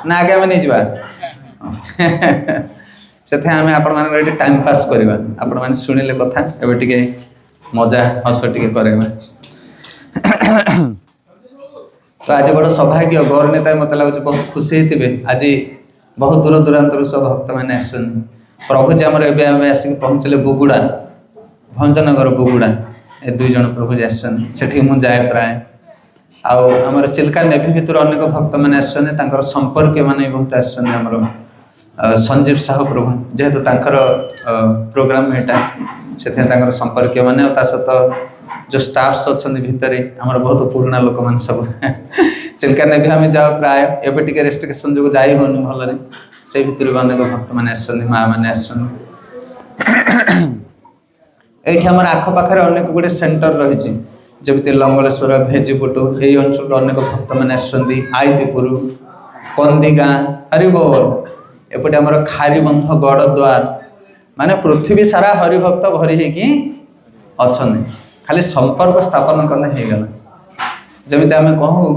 ना आगे आम नहीं जावा से आम आपण मान टाइम पास करवा आपण मैंने शुणिले कथा एवं टे मजा हस टे करवा तो आज बड़ सौभाग्य गौर नेता मत लगे बहुत खुशी होते आज बहुत दूर दूरांतर सब भक्त मैंने आस प्रभुजी आमर एवं आसिक पहुँचले बुगुड़ा भंजनगर बुगुड़ा ए दुई जन प्रभुजी आठी मुझे जाए प्राय आमर चिल्का नेभी भितर अनेक भक्त मैंने आसर संपर्क मैंने बहुत आमर संजीव साहू प्रभु जेहेतु प्रोग्राम यहाँ से संपर्क मैंने सहित जो स्टाफ्स अच्छा भितर आमर बहुत पुराना लोक मैंने सब चिल्का नेभी आम जाओ प्राय एवं टे रेस्ट्रिक्शन जो जाई होनी भल से भितर भी अनेक भक्त मैंने माँ मैंने ये आम आखपाखे अनेक गुड़े सेंटर रही जमी लंगलेश्वर भेजीपुटू यही अंचल अनेक भक्त मैंने आईतीपुर कंदी गाँ हरिबोल एपटे आमर खारीबंध गड़द्वार माने पृथ्वी सारा हरिभक्त भरी होती खाली संपर्क स्थापन कले हो जमी आम कहूँ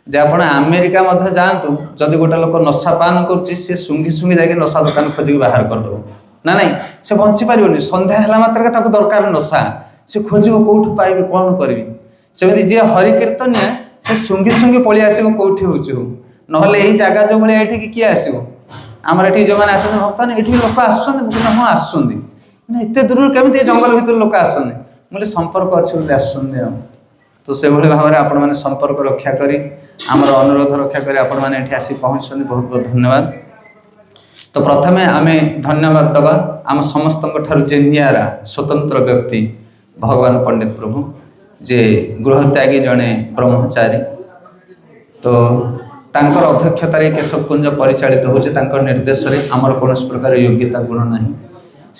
जे आप अमेरिका मध्य जातु जदि गोटे लोक नशा पान कर सुंघी सुंघी जाके नशा दुकान खोजिक बाहर करदेव ना नहीं से बंची पारे सन्ध्या है मात्र दरकार नशा से खोज कौटू पाइबी कौन करी सेमती जी हरि कीर्तनिया से सुंघी सुंघी पलि आसो कौटी हो ना यही जगह जो भाई ये किए आसो आमर ये जो मैंने आस भक्त ये लोक आसुँच हाँ आसुँच दूर केमी जंगल भर लोक आसते मुझे संपर्क अच्छे आसुँच तो से भाव में आपण मैंने संपर्क रक्षा करी आमर अनुरोध रक्षा करी आपण मैंने ये आसी पहुँचते बहुत बहुत धन्यवाद। तो प्रथमे आम धन्यवाद दबा आम समस्त जे नियारा स्वतंत्र व्यक्ति भगवान पंडित प्रभु जे गृहत्यागी जड़े ब्रह्मचारी तो तांकर अध्यक्षतार केशवकुंज परिचालित होकर निर्देश में आमर कौन प्रकार योग्यता गुण ना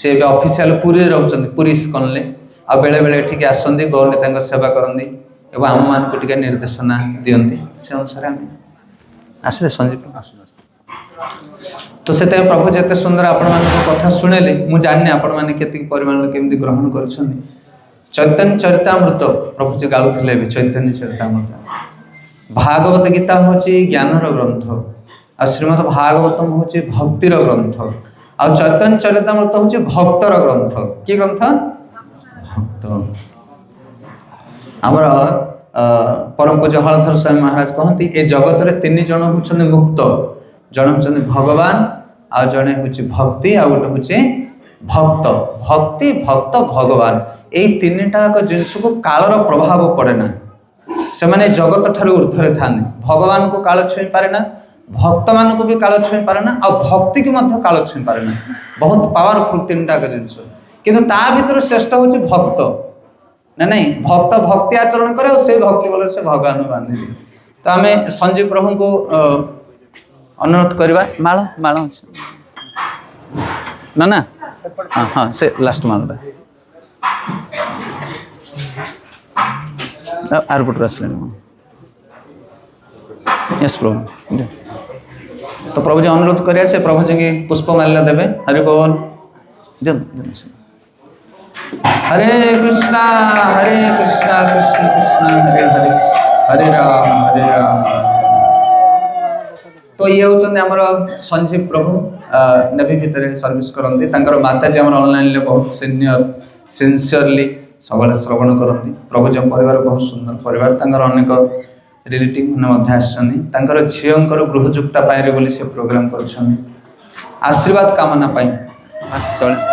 से ऑफिशियल पुरी रोचे पुरी इस्कन आ बेले बेले ठीक आसती गौर नेता सेवा करती एवं आम मान को टिके निर्देशना दियंती से अनुसार आम आसले संजीव तो से प्रभु जिते सुंदर आपण कथा शुणेले मुझे जानी आपण मैंने परिमाण केमती ग्रहण कर चैतन्य चरितामृत प्रभु जी गाउले चैतन्य चरितामृत भागवत गीता हूँ ज्ञानर ग्रंथ आ श्रीमद भागवतम हूँ भक्तिर ग्रंथ आ चैतन्य चरितामृत हूँ भक्तर ग्रंथ कि ग्रंथ भक्त आमर परम पूज्य हलधर स्वामी महाराज कहती ए जगत रे तीन जन होउछन मुक्त जन होउछन भगवान आ जने होउछि भक्ति आ गोटे होउछि भक्त भक्ति भक्त भगवान यही तीन टाक जिनस को कालर प्रभाव पड़े ना से माने जगत ठार ऊर्ध्वे था भगवान को काल छुई पारे ना भक्त मान को भी काल छुई पारे ना आ भक्ति की मध्य काल छुई पारे ना बहुत पावरफुल तीन टाक जिनस किंतु ता भीतर श्रेष्ठ होउछि भक्त ना नहीं भक्त भक्ति आचरण करे और से भक्ति बोले से भगवान बांधि तो आम संजीव प्रभु को अनुरोध करवा माल माल ना ना हाँ हाँ से लास्ट मालटा एयरपोर्ट आसले यस प्रभु तो प्रभु जी अनुरोध करिया से प्रभु जी की पुष्पमाल्य देवे हरि बोल हरे कृष्णा कृष्ण कृष्ण हरे हरे हरे राम तो ये होचंदे हमर संजीव प्रभु नेवी भितर सर्विस करती माताजी आम ऑनलाइन बहुत सीनियर सिंसियरली सब श्रवण करती प्रभु जी परिवार बहुत सुंदर परिवार अनेक रिलेटिव मैंने झीर गृहजुक्ता पाए बोली से प्रोग्राम कर आशीर्वाद कामना पाई चले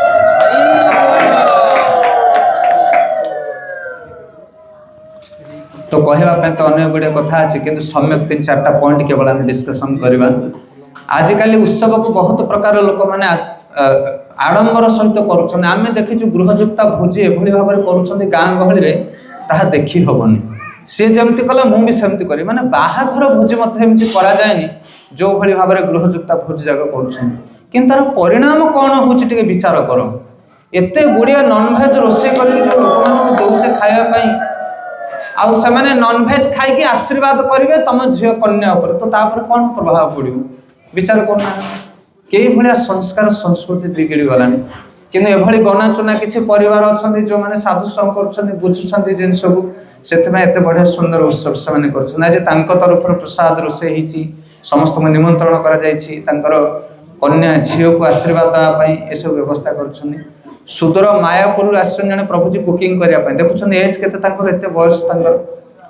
तो कहवाई तो अनेक गुड़े कथा अच्छे कि सम्यक 3-4टा पॉइंट केवल आम डिस्कसन करवा आजिकल उत्सव को बहुत प्रकार लोक मैंने आडंबर सहित करुँच आम देखीचु गृहजुक्ता भोजी एभली भाव में करुँच गाँ गहली में देखी हेनी सी जमती कला मुझे सेमती करी माने बाहाघर भोजी एमती करा जाएनी जो भली भाव में गृहजुक्ता भोजी जाक कर तार परिणाम कौन हो विचार कर एते गुड़िया नॉनभेज रोषे कर लोक दौचे खावाई आउ से नॉनभेज खाई आशीर्वाद करेंगे तुम झील कन्या उपर तो तापर कौन प्रभाव पड़ो विचार करना कई भाया संस्कार संस्कृति बिगड़ी गलानी किंतु एभली गनाचुना किसी परिवार अच्छा जो मैंने साधु संग कर बुझुं जिनस को से बढ़िया सुंदर उत्सव से आज तरफ प्रसाद रोषे समस्त को निमंत्रण करा जायछि तांकर कन्या झील को आशीर्वाद देवाई ये सब व्यवस्था कर सुदूर मायापुर आसन जने प्रभुजी कुकिंग करने देखुं एज के एत बयस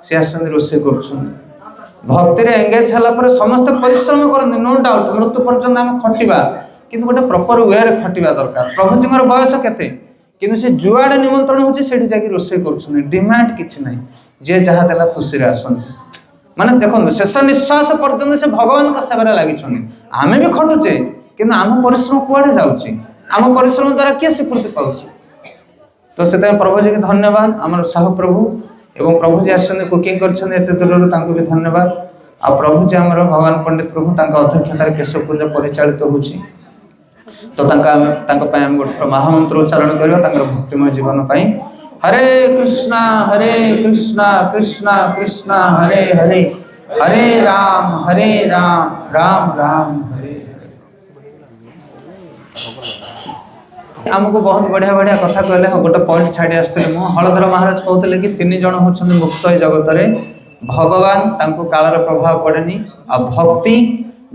सी आसन रोषे कर भक्ति रे एंगेज हला पर समस्त परिश्रम करते नो डाउट मृत्यु पर्यंत आम खटिबा किंतु गोटे प्रॉपर वे रे खटिबा दरकार प्रभुजी बयस केते किंतु से जुआड़े निमंत्रण होची सेठी जाके रोषे कर डिमांड किछि नाही जे जहाँ देला खुशी रे आसंती माने देखो शेष निश्वास पर्यंत से भगवान का सेवा लगी आमे भी खटुचे किंतु आम परिश्रम कुआड़े जाउची आम परिश्रम द्वारा किए स्वीकृति पाउची तो से प्रभु जी के धन्यवाद आम साहु प्रभु एवं प्रभु जी आसने कुकिंग करते दूर तांको भी धन्यवाद आ प्रभु जी आमर भगवान पंडित प्रभु अध्यक्षतार केशव कुंज परिचालित होची तो आम गोटे थर महामंत्र उच्चारण करवा भक्तिमय जीवन पाई हरे कृष्णा कृष्णा कृष्णा हरे हरे हरे राम राम राम हरे आमको बहुत बढ़िया बढ़िया कथा कहले गोटे पॉइंट छाड़ी आसते हलधर महाराज कहते कि 3 जन होछन मुक्त जगत रे भगवान तांको कालर प्रभाव पड़ेनी आ भक्ति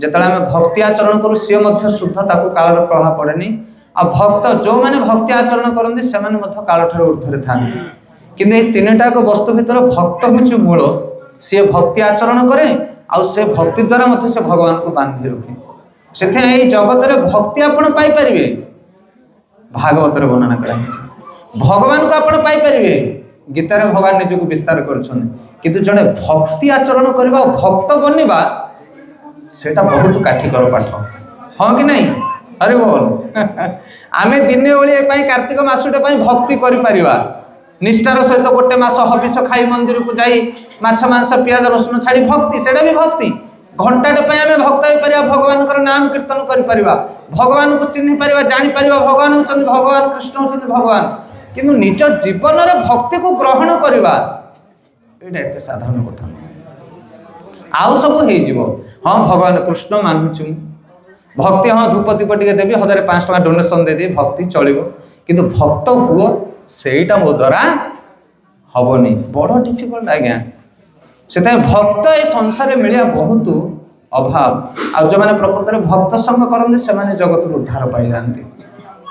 जेतले आम भक्ति आचरण करू सी मध्य शुद्ध ताको कालर प्रभाव पड़ेनी आ भक्त जो माने भक्ति आचरण करते से काल ठार ऊर्धरे था कि 3टाक वस्तु भितर भक्त हूँ मूल सी भक्ति आचरण करे आ से भक्ति द्वारा मत से भगवान को बांधि रखे से जगत रे भक्ति आपण पाई परिबे भागवत वर्णना करा भगवान को आपण पाई परिबे गीतार भगवान निज को विस्तार करुछन किंतु जने भक्ति आचरण करबा भक्त बनिबा सेटा बहुत काठिकर पाठ हाँ कि नहीं अरे बोल आमे दिने ओळिए पाई कार्तिक मासुटे पाई भक्ति करि परिबा निष्ठार सहित गोटे मास हबिष खाई मंदिर को जाई माछ मांस पियाज रसुन छाड़ी भक्ति सेटा भी भक्ति घंटाटे पाई आमे भक्त होई परिबा भगवान कर नाम कीर्तन करि परिबा भगवान को चिन्हि परिबा जानि परिबा भगवान होचन भगवान कृष्ण होचन भगवान किंतु निज जीवन रे भक्ति को ग्रहण करबा एटा एते साधारण कथा आउ सब हे जीवो हां भगवान कृष्ण मानुछु भक्ति हाँ धूप दीप टे देवी 1500 टका डोनेशन दे दी भक्ति चलो किंतु भक्त हुओ सेटा मो द्वारा हेनी बड़ डिफिकल्ट आज्ञा से भक्त ए संसार मिलिया बहुत अभाव आ जो मैंने प्रकृत में भक्त संग करते से जगत उद्धार पाई जाती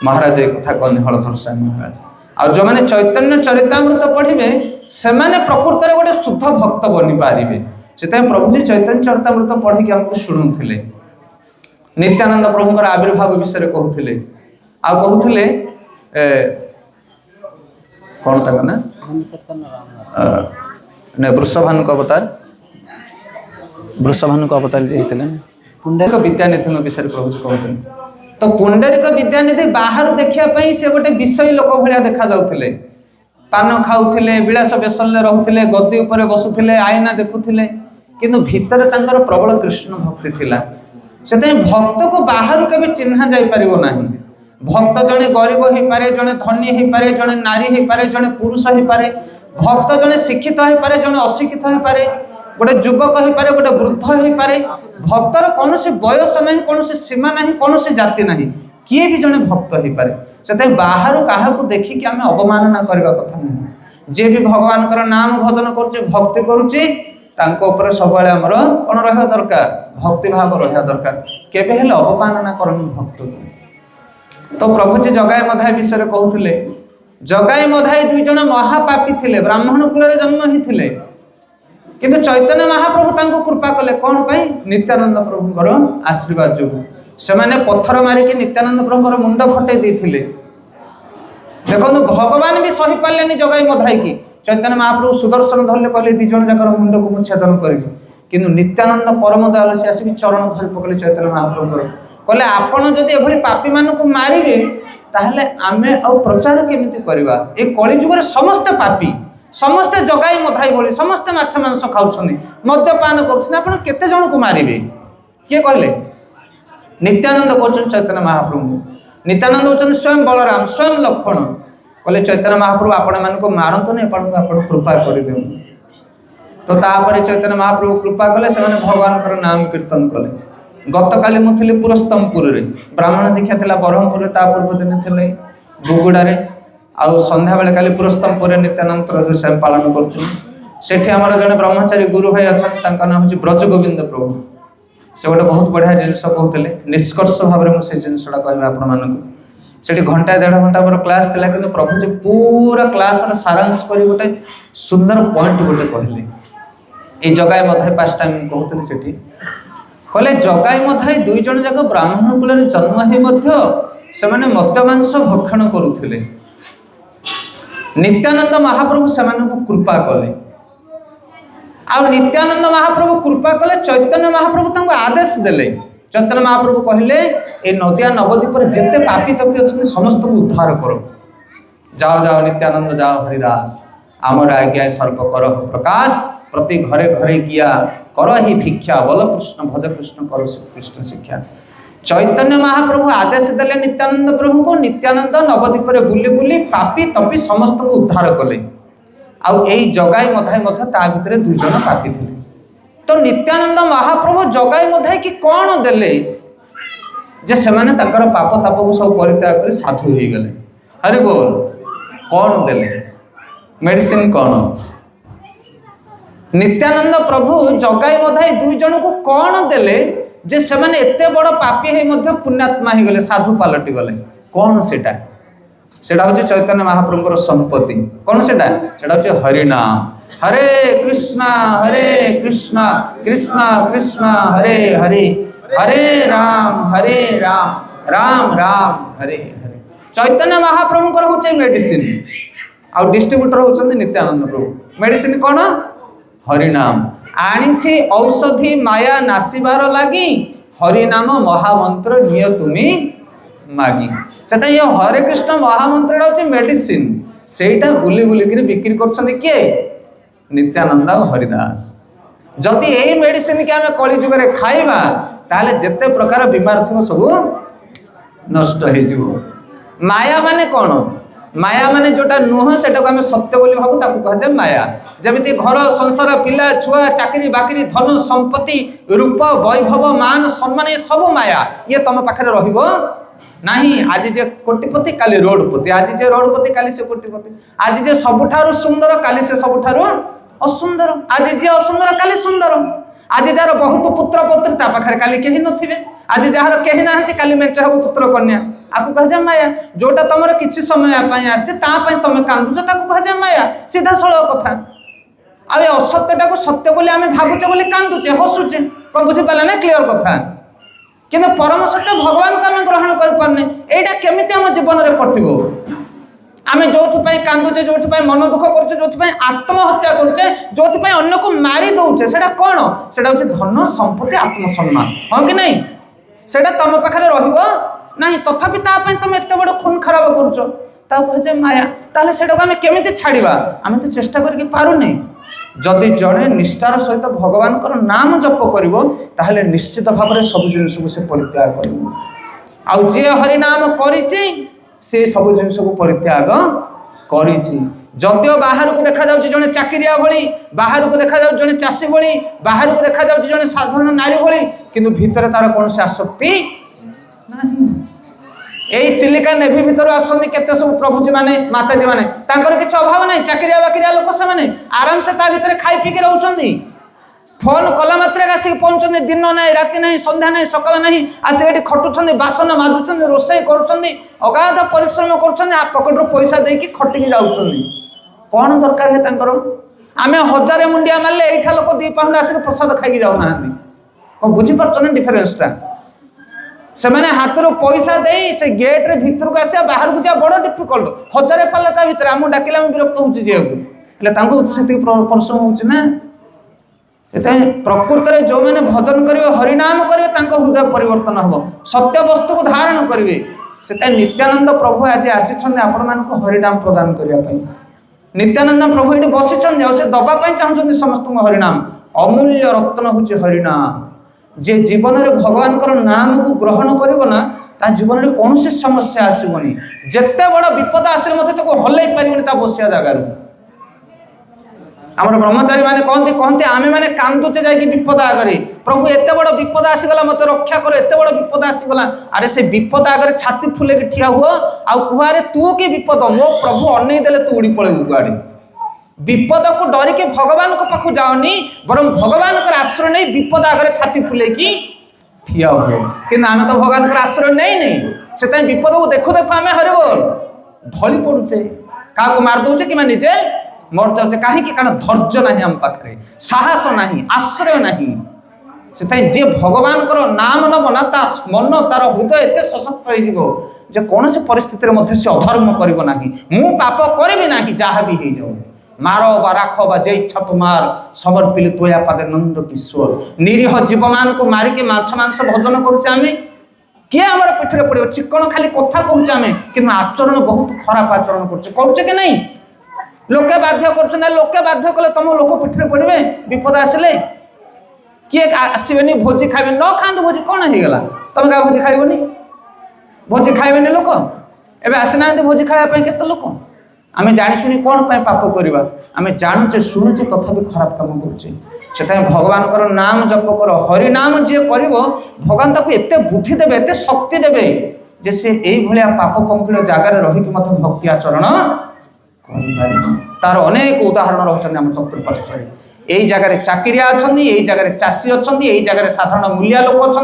महाराज एक कथा कहते हलधर स्वामी महाराज आ जो मैंने चैतन्य चरितामृत पढ़े से प्रकृत में गोटे शुद्ध भक्त बनी पारे से प्रभुजी चैतन्य चरितामृत पढ़ी आमको शुणुले नित्यानंद प्रभुଙ୍କର आविर्भाव विषय कहते आ कहते कौन तक ना वृषभानु अवतार जी पुंडरीक विद्यानिधि विषय प्रभु कहते तो पुंडरीक विद्यानिधि बाहर देखापी से गोटे विषय लोक भाया देखा जाऊे पान खाऊले विलास बेसन रोते गद्दी उपर बसुले आईना देखुले किंतु भितर तांकर प्रबल कृष्ण भक्ति थिला से भक्त को बाहर के चिन्ह जापर ना भक्त जड़े गरीब हो पारे जड़े धनी हो पारे जड़े नारी हो पारे जड़े पुरुष हो पारे भक्त जड़े शिक्षित हो पारे जड़े अशिक्षित हो पारे गोटे युवक हो पारे गोटे वृद्ध हो पारे भक्तर कौन बयस ना कौन सीमा ना कौन जाति ना किए भी जड़े भक्त हो पारे से बाहर क्या देखिकी आम अवमानना करने कथा नुह जे भी भगवान नाम भजन करुचे भक्ति करुचे तांको सब आमर कौन रहा दरकार भक्ति भाव रहा दरकार केबे हेले अवमानना करनी भक्त को तो प्रभुजी जगाई मधाई विषय कहते जगाई मधाई 2 जन महापापी थिले ब्राह्मण कुल जन्म ही थिले किंतु चैतन्य महाप्रभु तांको कृपा कले कौन पाई नित्यानंद प्रभुଙ୍କର आशीर्वाद जो से माने पत्थर मारिक नित्यानंद प्रभुଙ୍କର मुंड फटे देथिले देखो भगवान भी सही पारे जगाई मधाई की चैतन्य महाप्रभु सुदर्शन धरले कहले 2 जन जाकर मुंड को मु छेदन करी किंतु नित्यानंद परम दयालु से आसिक चरण धरि पकले चैतन्य महाप्रभु कहले आपण जदि एभली पापी मान को मारिबे ताहले आमे आ प्रचार केमिति करबा ए कली जुग रे समस्त पापी समस्त जगाई मधाई बोली समस्त माछ मांस खाउछनी मद्यपान करछनी आपण केते जन को मारिबे के कहले नित्यानंद कहछन चैतन्य महाप्रभु नित्यानंद होछन स्वयं बलराम स्वयं लक्ष्मण कहले चैतन्य महाप्रभु आपण मान को मारंतु नहीं आपण कृपा कर देउ तो तापर चैतन्य महाप्रभु कृपा कले से भगवान नाम कीर्तन कले गत काली मुझे पुरस्तमपुर रे ब्राह्मण दीक्षा थिला बरहमपुर ता पूर्व दिन थे बुगुड़ा आउ संध्या बेले काली पुरस्तमपुर नित्यानंद त्रयोदशी पालन कर जड़े ब्रह्मचारी गुरु भाई अच्छा नाम हूँ ब्रज गोविंद प्रभु से गोटे बहुत बढ़िया जिनस कहते निष्कर्ष भाव में से जिनसा कह आपठी घंटा 1.5 घंटा मोर क्लास थिला कि प्रभु जी पूरा क्लास सारांश कर गोटे सुंदर पॉइंट गोटे कहले ये जगाई मधाई 5 टाइम कहते सेठी कहले जगाई मधाई 2 जन जाक ब्राह्मण कुल जन्म हो से मत मांस भक्षण करुले नित्यानंद महाप्रभु से कृपा कले आ नित्यानंद महाप्रभु कृपा कले चैतन्य महाप्रभु तंको आदेश देले चैतन्य महाप्रभु कहले ए नदिया नवद्वीप जिते पापी तपी अच्छा समस्त को उद्धार करो जाओ जाओ नित्यानंद जाओ हरिदास आमर आज्ञा सर्प कर प्रकाश प्रति घरे घरे किया कर ही भिक्षा बल कृष्ण भज कृष्ण कर कृष्ण शिक्षा चैतन्य महाप्रभु आदेश देले नित्यानंद प्रभु को नित्यानंद नवद्वीप बुली बुली पापी तपी समस्त को उद्धार कले आउ यही जगाई मधाई ता भितर 2 जन पापी थे तो नित्यानंद महाप्रभु जगाई मधाई कि कौन देले जे से माने ताकर पाप ताप को सब परित्याग कर साधु हो गले हरि बोल कौन देले मेडिसिन कौन नित्यानंद प्रभु जगाई मधाई 2 जन को कौन देले जे से माने एते बड़ पापी है मध्य पुण्यात्मा हो गले साधु पलटि गले कौन सेटा सेटा होचे चैतन्य महाप्रभुर संपत्ति कौन सेटा होचे हरिनाम हरे कृष्णा कृष्णा कृष्णा हरे हरे हरे राम राम राम हरे हरे चैतन्य महाप्रभुर होचे मेडिसिन आ डिस्ट्रीब्यूटर होचंदी नित्यानंद प्रभु मेडिसिन कौन हरिनाम आनी औषधि माया नासिबार लगी हरिनाम महामंत्र निय तुमी मागी चेता ये हरे कृष्ण महामंत्र हूँ मेडिसिन सेटा बुली बुलिक बिक्री कर किए नित्यानंद और हरिदास जदि यही मेडिसिन की आम कलिजुग खाइबा ताले जेते प्रकार बीमार थी सब नष्ट हो माया माने कौन माया माने जोटा नुह से सत्य बोली भावु ताकू कह माया जमी घर संसार पिला छुआ चाकरी बाकरी धन संपत्ति रूप वैभव मान सम्मान ये सब माया ये तुम पाखे रहिबो नहीं आज जे कोटिपति काली रोडपति आज जे रोडपति काली से कोटिपति आज जे सबुठारु सुंदर काली से सबुठारु असुंदर आज जे असुंदर काली सुंदर आज जार बहुत पुत्र पुत्री ता पाखे काली केही नथिबे आज जार केही नाहंती काली मेंचे हबो पुत्र कन्या आकु कह माया जोटा तुम किसी समय आसे तुम कांदुच ताकू कह माया सीधा सड़क कथा आ असत्यटा को सत्य बोली आम भावुचे बोली कांदुचे हसुचे कौन बुझीपारे ना क्लीयर कथा किंतु परम सत्य भगवान को आम ग्रहण करपारे यहाँ केमी आम जीवन में कटो आम जो कांदुचे जो मन दुख करचे जो आत्महत्या करचे जो अन्य को मारी दौचे से कौन से धन संपत्ति आत्मसम्मान हाँ कि नहीं से तुम पाखे रही तथापि तुम एत बड़ खून खराब कर माया ताले से केमी छाड़ा आम तो चेष्टा करके पारुनी जदि जड़े निष्ठार सहित भगवान नाम जप कर निश्चित भाव में सब जिन को से परित्याग कर जी हरिनाम करिछि से सब जिन को परित्याग करिछि जदियो बाहर को देखा जाउछि जने चाकरिया भली बाहर को देखा जाउछि जने चाषी भली बाहर को देखा जाउछि जने साधारण नारी भली किंतु भीतर तार कौन से आसक्ति नहीं यही चिलिका नेभी भीतर आसुँच केते सब प्रभुजी माने माताजी माने तांकर किछि अभाव नहीं चाकरिया बाकरिया लोक से माने आराम से ता भीतर खाई पी के रहउछन्ती फोन कला मात्रे आसिक पहुँचते दिन ना राति ना संध्या ना सकाल ना आसिक खटुंट बासन माजुंट रोषे कर अगाध परिश्रम कर पकेट पैसा देकी खटिकी जाऊँ कौन दरकार है तांकर आम 1000 मुंडिया मारे यहाँ लोक 2 पाउंड आसिक प्रसाद खाई जाऊना कौन बुझीपार ना डिफरेन्सटा से मैंने हाथ रू पैसा दे से गेट रे भीतर को आसा बाहर को जा बड़ डिफिकल्ट 1000 पाला ता भीतर आम डाकिले आम विरक्त हो परिश्रम होना प्रकृत में जो मैंने भजन करेंगे हरिनाम करेंगे हृदय परिवर्तन हम सत्य वस्तु को धारण करेंगे से नित्यानंद प्रभु आज आसिछन्ते आपण मानक हरिनाम प्रदान करने नित्यानंद प्रभु ये बसी से दबाई चाहते समस्त हरिनाम अमूल्य रत्न हूँ हरिनाम जे जीवन में भगवान नाम को ग्रहण करना ता जीवन में कौन सी समस्या आसबनी जिते बड़ विपद आसे मत हल्ई पारे बसिया जगार आम ब्रह्मचारी मैंने कहते आमे मैंने कांदुचे जा विपद आगे प्रभु एत बड़ विपद आसीगला मत रक्षा कर एत बड़ विपद आसीगला अरे से विपद आगे छाती फुले ठिया हुआ आउ कुहारे तू कि विपद मो प्रभु अनै देले तू उड़ी पड़े गुआड़े विपद को डरिके भगवान को पाखु जाओनी बरं भगवान आश्रय नहीं विपद आगे छाती फुले कि ठिया हुए कि आम तो भगवान आश्रय नहीं से विपद को देखु देखु आम हरिबोल ढली पड़ुचे क्या मारदे कि निजे मर जाऊे कहीं कारण धैर्य ना आम पाखे साहस ना आश्रय ना से जी भगवान नाम नब ना मन तार हृदय एत सशक्त हो कौन सी परिस्थिति से अधर्म करना मु पाप करी ना जहाँ भी हो जाऊ मार बा राख बा जे इच्छा तो मार समर्पिल तोया पादे नंद किशोर निरीह जीव मान को मारिक मांस भोजन करुचे आम किए आम पिठरे पड़ो चिकन खाली कथा कहूचे आम कि आचरण बहुत खराब आचरण करुचे कि नहीं लोके बाध्य कर लोके बाध्य कले तुम लोक पिठरे पड़े विपद आसिले किए आसबे भोजी खाइबे न खातु भोजी कौन होगा तुम क्या भोजी खाइबनी भोजी खाइबे लोक एवं आसीना भोजी खावाई के लोक आम जाशुणी कौन पाप करवा आम जानुचे शुणुचे तथापि खराब काम करुचे से भगवान नाम जप कर हरिनाम जी कर भगवान ताक एत बुद्धि देवे एत शक्ति देवे जे से यही पाप पंकिल जगार रहीकि भक्ति आचरण तार अनेक उदाहरण रही आम चतुर्पार्श्व यही जगह चाकरिया अच्छा यही जगह चाषी अच्छा यही जगह साधारण मूलिया लोक अच्छा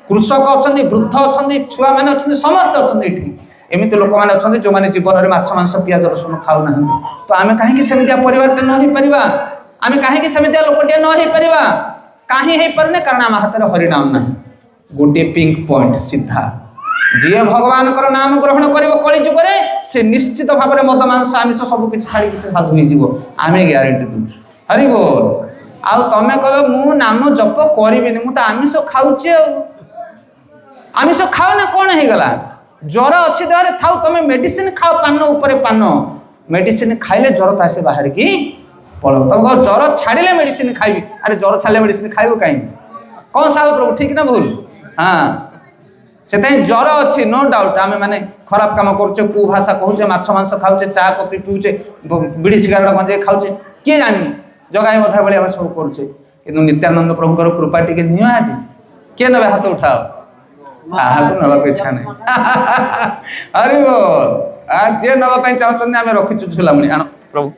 कृषक अच्छा वृद्ध अच्छा छुआ मैंने अच्छा समस्त अच्छा ये एमती लोक मैंने अच्छा जो मैंने जीवन में माछ मांस पियाज रसुण खाऊ ना तो आम कहीं सेमिया परिवार न हो पार आम कहीं सेमिया लोकटे न हो पार कहीं हो पारे कारण आम हाथ में हरिनाम ना गोटे पिंक पॉइंट सीधा जी भगवान नाम ग्रहण कर कलिजुग से निश्चित भाव में मद मांस आमिष सबकि छाड़ी से साधु हो आम ग्यारंटी दूसु हरि बोल आउ तमें कह मु नाम जप करी मुझे आमिष खाऊची आमिष खाओ ना कौन हो गला ज्वर अच्छी देह थाउ तुम मेडिसिन खाओ पान उपरे पान मेडिसिन खाइले ज्वर तो आसे बाहर की पड़ो तुम कह ज्वर छाड़े मेडिसिन खाइबी अरे ज्वर छाड़े मेडिसिन खाइबू कहीं कौन साहब प्रभु ठीक ना भूल हाँ से ज्वर अच्छी नो डाउट आम मैंने खराब कम करुचे कुभाषा कहूचे माछ मांस खाऊचे चा कॉफी पीऊचे बीड़ी सिगारेट गंजे खाऊचे किए जानी जगाई बधा भाई आम सब करुचे कि नित्यानंद प्रभुकर कृपा टी नि आज किए ने हाथ उठाओ नवा इच्छा नहीं अरे बोल जे नवा चाहते आम रखीचु झुलामुणी आण प्रभु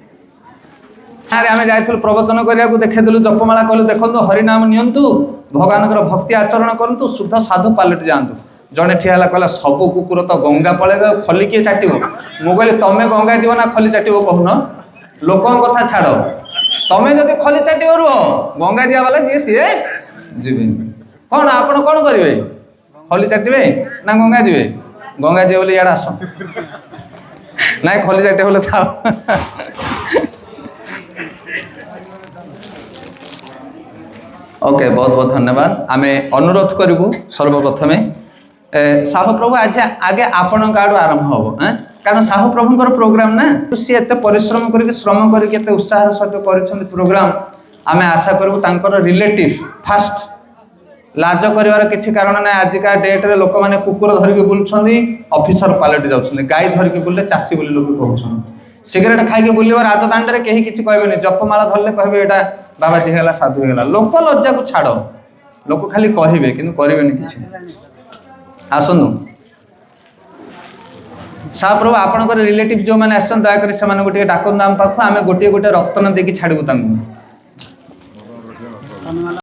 अरे आम जाइलु प्रवचन करने देखेलु जपमाला कहलु देखो हरिनाम नियंतु भगवान भक्ति आचरण करूँ शुद्ध साधु पालट जातु जड़े ठिया कहला सब कुकुर तो गंगा पलैबे खली किए चाटो मुझे तमें गंगा जीव ना खली चाटो कहून लोक कथा छाड़ तमें जब खली चाटो रुह गंगा जीवा वाला जी सी जी कौन आपण कौन करेंगे खली चाटे ना गंगा जी गंगा जी बोले इे आस ना खली चाटे बोले था ओके बहुत बहुत धन्यवाद आम अनुरोध करूँ सर्वप्रथमे साहू प्रभु आज आगे आपण आड़ू आरंभ हम कारण साहू प्रभुंर प्रोग्राम ना सी एत परिश्रम करके श्रम करके उत्साह सहित कर प्रोग्राम आम आशा करूँ रिलेटिव फास्ट लाज कर किसी कारण ना आजिका डेट्रे लोक मैंने कुकुर धरिकी बुलूँ ऑफिसर पलटि जाऊँ गाई धरिकी बुले चाषी बोली लोग कहते सिगरेट खाई बुल राजदाण्ड में कहीं किसी कहे जपमाला धरले कहे यहाँ बाबाजी है साधु है लोक लज्जा को छाड़ लोक खाली कहे कि करें किसी आसनु सा प्रभु आपंकर रिलेटिव जो मैंने आसन दयाकोरी से डाकन आम पाख आम गोटे गोटे रक्तन देकी छाड़ू